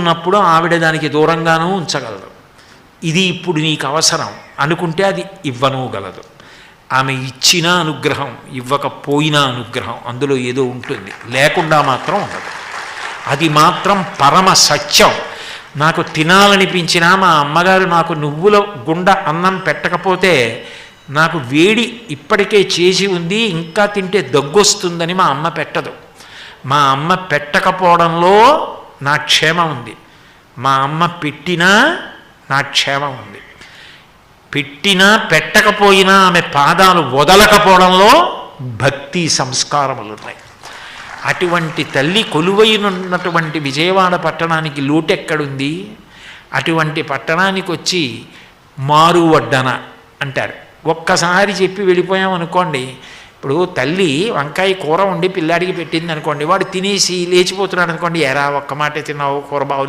ఉన్నప్పుడు ఆవిడ దానికి దూరంగానూ ఉంచగలదు. ఇది ఇప్పుడు నీకు అవసరం అనుకుంటే అది ఇవ్వనూగలదు. ఆమె ఇచ్చిన అనుగ్రహం, ఇవ్వకపోయినా అనుగ్రహం, అందులో ఏదో ఉంటుంది, లేకుండా మాత్రం ఉండదు. అది మాత్రం పరమ సత్యం. నాకు తినాలనిపించినా మా అమ్మగారు నాకు నువ్వుల గుండ అన్నం పెట్టకపోతే నాకు వేడి ఇప్పటికే చేసి ఉంది, ఇంకా తింటే దగ్గొస్తుందని మా అమ్మ పెట్టదు. మా అమ్మ పెట్టకపోవడంలో నా క్షేమం ఉంది. మా అమ్మ పెట్టినా నా క్షేమం ఉంది. పెట్టినా పెట్టకపోయినా ఆమె పాదాలు వదలకపోవడంలో భక్తి సంస్కారములు ఉన్నాయి. అటువంటి తల్లి కొలువైనటువంటి విజయవాడ పట్టణానికి లోటెక్కడుంది? అటువంటి పట్టణానికి వచ్చి మారు వడ్డన అంటారు. ఒక్కసారి చెప్పి వెళ్ళిపోయామనుకోండి, ఇప్పుడు తల్లి వంకాయ కూర వండి పిల్లాడికి పెట్టింది అనుకోండి, వాడు తినేసి లేచిపోతున్నాడు అనుకోండి, ఎరా ఒక్క మాటే తిన్నావు, కూర బాగులేదు.